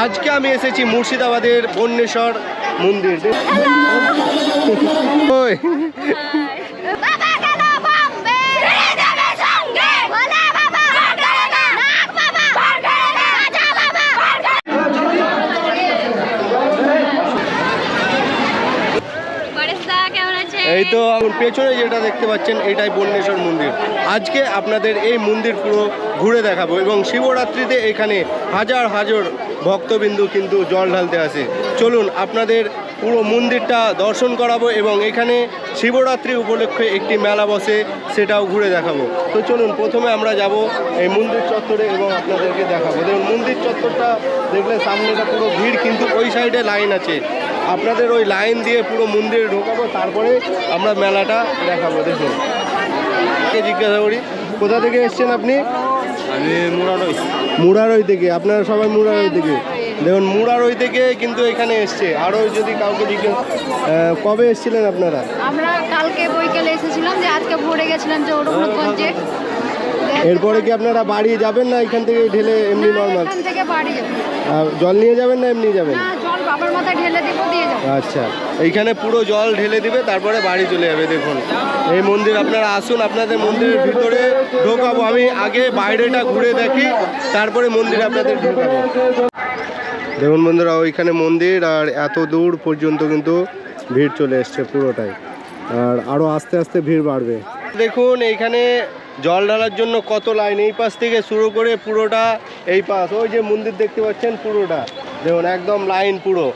আজকে আমি এসেছি মুর্শিদাবাদের বন্যেশ্বর মন্দির। এই তো পেছনে যেটা দেখতে পাচ্ছেন এটাই বন্যেশ্বর মন্দির। আজকে আপনাদের এই মন্দির পুরো ঘুরে দেখাবো এবং শিবরাত্রিতে এখানে হাজার হাজার ভক্তবিন্দু কিন্তু জল ঢালতে আসে। চলুন আপনাদের পুরো মন্দিরটা দর্শন করাবো এবং এখানে শিবরাত্রি উপলক্ষে একটি মেলা বসে সেটাও ঘুরে দেখাবো। তো চলুন প্রথমে আমরা যাব এই মন্দির চত্বরে এবং আপনাদেরকে দেখাবো। দেখুন মন্দির চত্বরটা দেখলে সামনেটা পুরো ভিড়, কিন্তু ওই সাইডে লাইন আছে। আপনাদের ওই লাইন দিয়ে পুরো মন্দিরে ঢোকাবো, তারপরে আমরা মেলাটা দেখাবো। দেখুন জিজ্ঞাসা করি, কোথা থেকে এসছেন আপনি? আমি মুরারই থেকে। আপনারা সবাই মুরারই থেকে? দেখুন মুরারই থেকে কিন্তু এখানে এসছে। আরও যদি কাউকে জিজ্ঞাসা, কবে এসেছিলেন আপনারা? আমরা কালকে বৈকালে এসেছিলাম, যে আজকে ভোরে গেছিলাম যে রঘুনাথগঞ্জে। এরপরে কি আপনারা বাড়ি যাবেন না এখান থেকে ঢেলে এমনি নর্মাল? এখান থেকে বাড়ি যাব। জল নিয়ে যাবেন না এমনি যাবেন? না, জল বাবার মাথায় ঢেলে দিব, দিয়ে যাব। আচ্ছা, এইখানে পুরো জল ঢেলে দিবে, তারপরে বাড়ি চলে যাবে। দেখুন এই মন্দির, আপনারা আসুন, আপনাদের মন্দিরের ভিতরে ঢোকাবো। আমি আগে বাইরেটা ঘুরে দেখি, তারপরে মন্দিরে আপনাদের ঢোকাবো। দেখুন বন্ধুরা, ওইখানে মন্দির, আর এত দূর পর্যন্ত কিন্তু ভিড় চলে এসছে পুরোটাই, আর আরও আস্তে আস্তে ভিড় বাড়বে। দেখুন এইখানে জল ঢালার জন্য কত লাইন, এই পাশ থেকে শুরু করে পুরোটা এই পাশ, ওই যে মন্দির দেখতে পাচ্ছেন পুরোটা দেখুন একদম লাইন পুরো।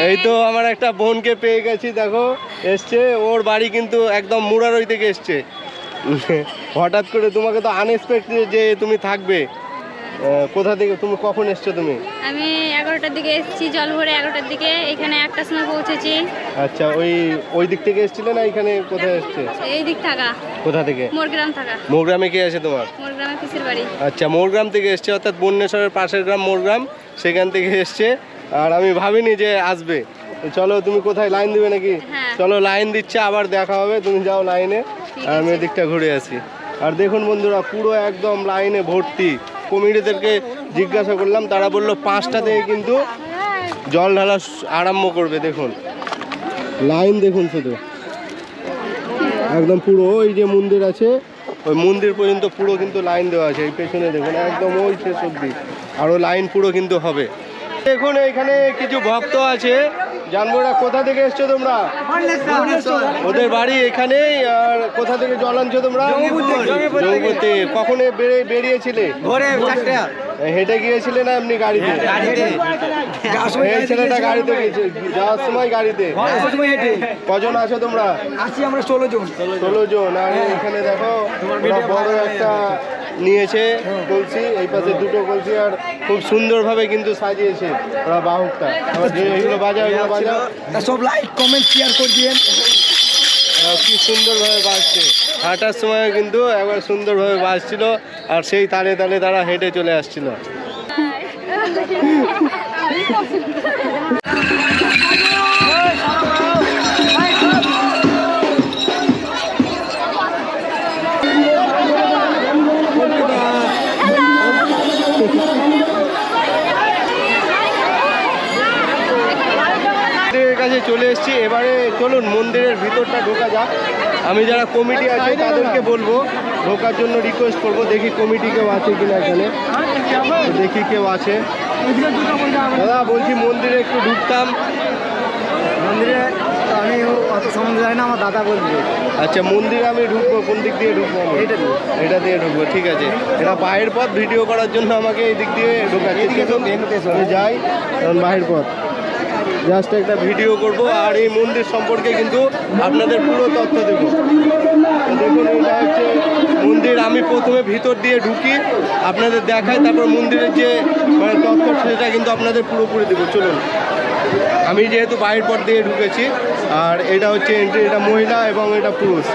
এই তো আমার একটা বোনকে পেয়ে গেছি, দেখো এসছে, ওর বাড়ি কিন্তু একদম মুরারই থেকে এসছে। হঠাৎ করে তোমাকে তো আনএক্সপেক্টেড যে তুমি থাকবে। কোথা থেকে, তুমি কখন এসছো? তুমি? আমি 11টার দিকে এসেছি, জল ভরে 11টার দিকে, এখানে 1টার সময় পৌঁছেছি। আচ্ছা, ওই দিক থেকে এসেছিলে না এখানে কোথায় এসছে? এই দিক থাকা। কোথা থেকে? মোরগ্রাম থাকা। মোরগ্রামে কে আছে তোমার? মোরগ্রামে পিসির বাড়ি। আচ্ছা, মোরগ্রাম থেকে এসছে, অর্থাৎ বন্যেশ্বরের পাশের গ্রাম মোরগ্রাম, সেখান থেকে এসছে। আর আমি ভাবিনি যে আসবে। চলো, তুমি কোথায় লাইন দিবে নাকি? চলো লাইন দিচ্ছে, আবার দেখা হবে, তুমি যাও লাইনে, আর আমি এদিকটা ঘুরে আসি। আর দেখুন বন্ধুরা, পুরো একদম লাইনে ভর্তি। কমিটিদেরকে জিজ্ঞাসা করলাম, তারা বললো 5টা থেকে কিন্তু জল ঢালা আরম্ভ করবে। দেখুন লাইন দেখুন, শুধু একদম পুরো ওই যে মন্দির আছে ওই মন্দির পর্যন্ত পুরো কিন্তু লাইন দেওয়া আছে। এই পেছনে দেখুন একদম ওই শেষ অবধি আরও লাইন পুরো কিন্তু হবে। দেখুন এইখানে কিছু ভক্ত আছে, জানবো না কোথা থেকে এসছো তোমরা? ওদের বাড়ি এখানেই। আর কোথা থেকে জল আনছো তোমরা? জঙ্গিপুর। কখন বেরিয়েছিলে? ভোরে 4টা। হেঁটে গিয়েছিলে না এমনি গাড়িতে? এই ছেলেটা গাড়িতে গিয়েছে, যাওয়ার সময় গাড়িতে। কজন আছো তোমরা? আছি আমরা 16 জন। 16 জন। আর এখানে দেখো বড় একটা নিয়েছে কলসি, এই পাশে 2টো কলসি, আর খুব সুন্দরভাবে কিন্তু সাজিয়েছে ওরা বাহুকটা। এগুলো বাজাও, এগুলো বাজাও, সব লাইক কমেন্ট শেয়ার করে দিয়েন। কি সুন্দরভাবে বাজছে। হাঁটার সময় কিন্তু একবার সুন্দরভাবে বাজছিল, আর সেই তালে তালে তারা হেঁটে চলে আসছিল। কাছে চলে এসেছি, এবারে চলুন মন্দিরের ভিতরটা ঢোকা যাক। আমি যারা কমিটি আছে তাদেরকে বলবো ঢোকার জন্য রিকোয়েস্ট করবো। দেখি কমিটি কেউ আছে কিনা এখানে, দেখি কেউ আছে। দাদা বলছি মন্দিরে একটু ঢুকতাম। মন্দিরে আমি অত সম্বন্ধে জানি না, আমার দাদা বলবে। আচ্ছা, মন্দিরে আমি ঢুকবো, কোন দিক দিয়ে ঢুকবো? এটা দিয়ে ঢুকবো, ঠিক আছে। এটা বাহির পথ, ভিডিও করার জন্য আমাকে এই দিক দিয়ে ঢোকাচ্ছি। আমি যাই, কারণ বাহির পথ, জাস্ট একটা ভিডিও করব আর এই মন্দির সম্পর্কে কিন্তু আপনাদের পুরো তথ্য দেবো। দেখুন এটা হচ্ছে মন্দির। আমি প্রথমে ভিতর দিয়ে ঢুকি, আপনাদের দেখাই, তারপর মন্দিরের যে মানে তথ্য সেটা কিন্তু আপনাদের পুরোপুরি দেবো। চলুন, আমি যেহেতু বাইরের পথ দিয়ে ঢুকেছি, আর এটা হচ্ছে এন্ট্রি, এটা মহিলা এবং এটা পুরুষ।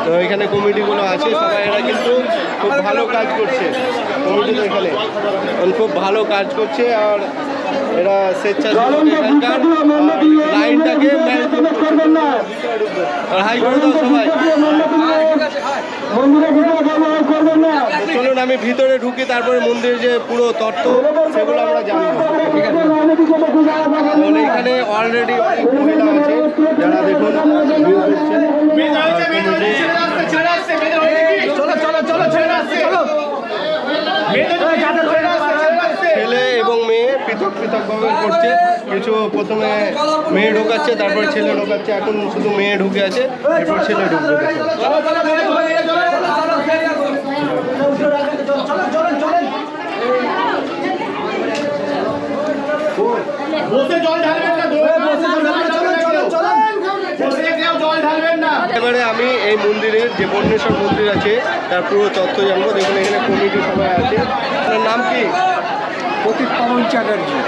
তো এখানে কমিটিগুলো আছে সবাই, এরা কিন্তু খুব ভালো কাজ করছে। কমিটিতে এখানে খুব ভালো কাজ করছে, আর এরা স্বেচ্ছাসেবী এখানকার লাইনটাকে ম্যানেজ করছে। আর হাই করে দাও সবাই। চলুন আমি ভিতরে ঢুকি, তারপরে মন্দিরের যে পুরো তত্ত্ব সেগুলো আমরা জানবো। ঠিক আছে, তাহলে এখানে অলরেডি অনেক মহিলা আছে যারা দেখুন ভিউ করছে। ছেলে এবং মেয়ে পৃথক পৃথকভাবে করছে। কিছু প্রথমে মেয়ে ঢোকাচ্ছে, তারপর ছেলে ঢোকাচ্ছে। এখন শুধু মেয়ে ঢুকে আছে, এরপর ছেলে ঢুকবে। এবারে আমি এই মন্দিরের যে বন্যেশ্বর মন্দির আছে তার পুরো তথ্য জানবো। দেখুন এখানে কমিটি সবাই আছে। আপনার নাম কি? প্রতীক পাবন চ্যাটার্জি।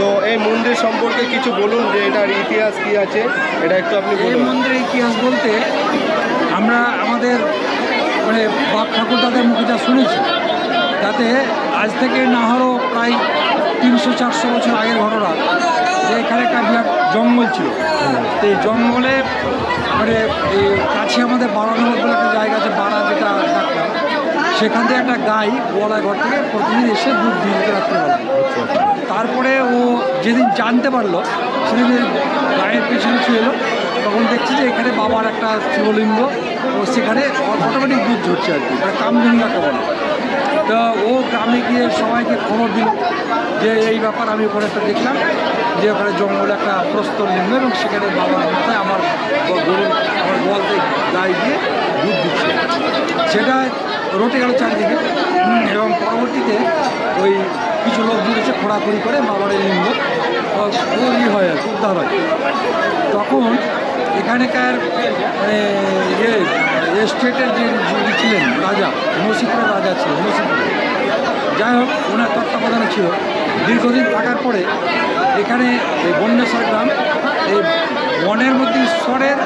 তো এই মন্দির সম্পর্কে কিছু বলুন, যে এটার ইতিহাস কি আছে, এটা একটু আপনি এই বলুন। মন্দিরের ইতিহাস বলতে আমরা আমাদের মানে বাপ ঠাকুরদাদের মুখে যা শুনেছি, তাতে আজ থেকে না হলেও প্রায় 300-400 বছর আগের ঘটনা, যে এখানে একটা বিরাট জঙ্গল ছিল। তো এই জঙ্গলে মানে এই কাছে আমাদের বারানগর বলে একটা জায়গা আছে, বাড়া যেটা ডাকলাম, সেখান থেকে একটা গাই গোয়ালা ঘর থেকে প্রতিদিন এসে দুধ দিয়ে দিতে রাত্রেবেলা। তারপরে ও যেদিন জানতে পারলো, সেদিন গায়ের পেছনে ছিল, তখন দেখছি যে এখানে বাবার একটা শিবলিঙ্গ, ও সেখানে অটোমেটিক দুধ ঝরছে আর কি, মানে কামধেনুটাকে বলে। তো ও গ্রামে গিয়ে সবাইকে খবর দিল যে এই ব্যাপার। আমি ওখানে একটা দেখলাম যে ওখানে জঙ্গলে একটা প্রস্তর লিঙ্গ, এবং সেখানে বাবার মাথায় আমার গরুর আমার গোয়ালতে গায়ে দিয়ে দুধ দিচ্ছে। সেটা রটে গেল চারদিকে, এবং পরবর্তীতে ওই কিছু লোক জুড়েছে খোঁড়াখুড়ি করে বাবার এই লিঙ্গ হয় আর উদ্ধার হয়। তখন এখানকার স্টেটের যে ছিলেন রাজা, নসিপুরের রাজা ছিলেন, নসিপুরে, যাই হোক ওনার তত্ত্বাবধানে ছিল। দীর্ঘদিন থাকার পরে এখানে এই বন্যেশ্বর গ্রাম, এই বনের মধ্যে ঈশ্বরের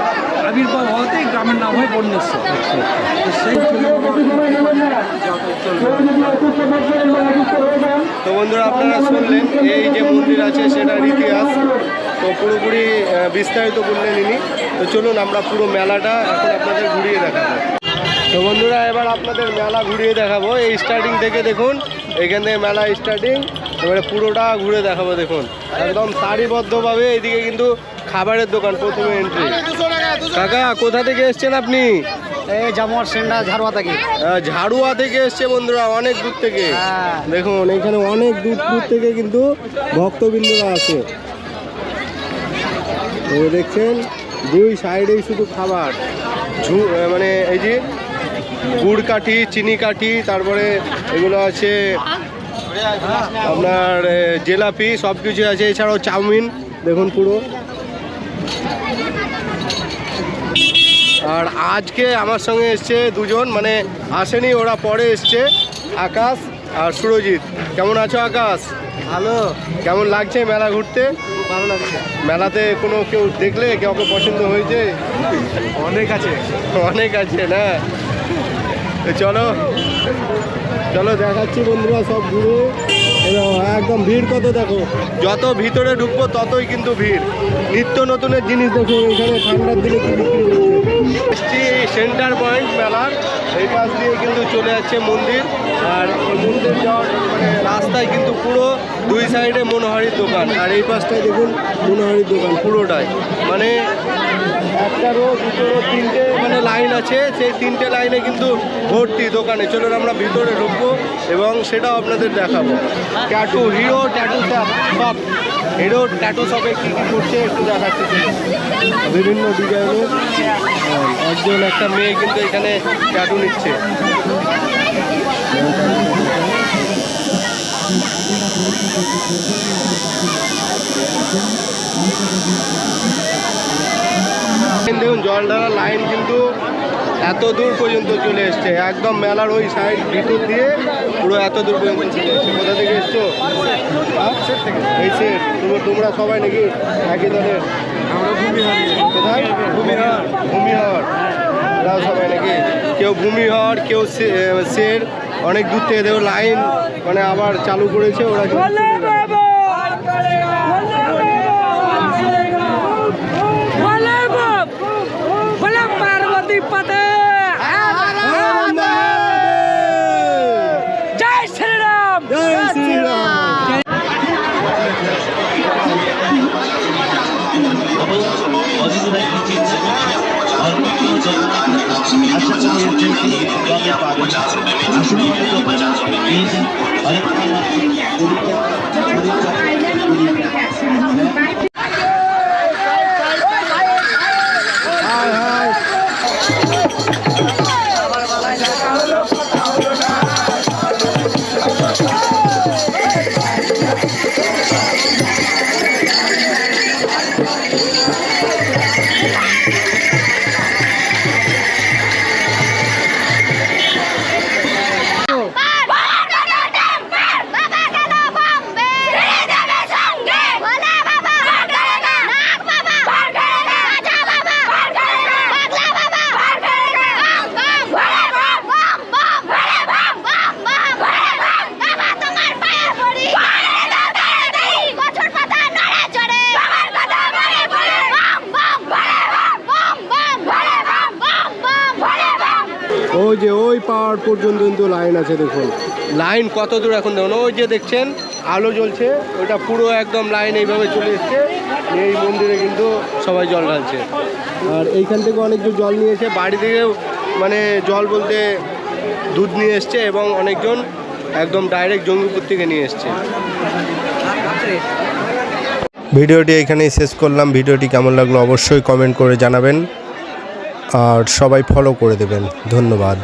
আবির্ভাব হওয়াতেই গ্রামের নাম হয় বন্যেশ্বর। তো সেই তো বন্ধুরা আপনারা শুনলেন এই যে মন্দির আছে সেটার ইতিহাস, তো পুরোপুরি বিস্তারিত বললেন ইনি। তো চলুন আমরা পুরো মেলাটা এখন আপনাদের ঘুরিয়ে দেখাবো। তো বন্ধুরা এবার আপনাদের মেলা ঘুরিয়ে দেখাবো। এই স্টার্টিং থেকে দেখুন, এখান থেকে মেলা স্টার্টিং, এবারে পুরোটা ঘুরে দেখাবো। দেখুন একদম সারিবদ্ধভাবে এইদিকে কিন্তু খাবারের দোকান প্রথমে এন্ট্রি। কাকা কোথা থেকে এসছেন আপনি? এই জামুয়ার সেন্ডা ঝাড়ুয়া থেকে। ঝাড়ুয়া থেকে এসছে বন্ধুরা, অনেক দূর থেকে। দেখুন এখানে অনেক দূর দূর থেকে কিন্তু ভক্তবৃন্দরা আছে। দেখছেন দুই সাইডেই শুধু খাবার, মানে এই যে গুড় কাঠি, চিনি কাঠি, তারপরে এগুলো আছে আপনার জিলাপি, সব কিছু আছে। এছাড়াও চাউমিন দেখুন পুরো। আর আজকে আমার সঙ্গে এসছে দুজন, মানে আসেনি ওরা, পরে এসছে, আকাশ আর সুরজিৎ। কেমন আছো আকাশ? ভালো। কেমন লাগছে মেলা ঘুরতে? ভালো লাগছে। মেলাতে কোনো কেউ দেখলে কাউকে পছন্দ হয়েছে? অনেক আছে, অনেক আছে না? তো চলো চলো দেখাচ্ছি বন্ধুরা সব ঘুরে। একদম ভিড় কত দেখো, যত ভিতরে ঢুকবো ততই কিন্তু ভিড়। নিত্য নতুনের জিনিস দেখো এখানে, ঠান্ডার দিনে কি বিক্রি হচ্ছে। এসছি সেন্টার পয়েন্ট মেলার, এই পাশ দিয়ে কিন্তু চলে যাচ্ছে মন্দির। আর এই মন্দির যাওয়ার মানে রাস্তায় কিন্তু পুরো দুই সাইডে মনোহারির দোকান, আর এই পাশটায় দেখুন মনোহারির দোকান পুরোটাই। মানে একটা রো, দুটো রো, তিনটে মানে লাইন আছে, সেই তিনটে লাইনে কিন্তু ভর্তি দোকানে। চলুন আমরা ভিতরে ঢুকবো এবং সেটাও আপনাদের দেখাবো। Tattoo, hero tattoo shop, hero tattoo শপে কী কী করছে একটু দেখাচ্ছি। বিভিন্ন ডিজাইনের, একজন একটা মেয়ে কিন্তু এখানে ট্যাটু নিচ্ছে। দেখুন জল ঢালার লাইন কিন্তু এত দূর পর্যন্ত চলে এসছে, একদম মেলার ওই সাইড ভিতর দিয়ে পুরো এত দূর পর্যন্ত চলে এসছে। কোথা থেকে এসছো? এই সেট। তোমরা সবাই নাকি একই দলের? কোথায়? ভূমিহার। এরাও সবাই নাকি, কেউ ভূমিহার, কেউ সের। অনেক দূর থেকে দেখো লাইন মানে আবার চালু করেছে ওরা। পার্বতী পাতে ওই যে ওই পাওয়ার পর্যন্ত কিন্তু লাইন আছে, দেখুন লাইন কত দূর এখন দেখুন। ওই যে দেখছেন আলো জ্বলছে, ওইটা পুরো একদম লাইন এইভাবে চলে এসছে, এই মন্দিরে কিন্তু সবাই জল ঢালছে। আর এইখান থেকে অনেকজন জল নিয়েছে, বাড়ি থেকেও মানে জল বলতে দুধ নিয়ে এসছে, এবং অনেকজন একদম ডাইরেক্ট জঙ্গিপুর থেকে নিয়ে এসছে। ভিডিওটি এখানেই শেষ করলাম। ভিডিওটি কেমন লাগলো অবশ্যই কমেন্ট করে জানাবেন, আর সবাই ফলো করে দেবেন। ধন্যবাদ।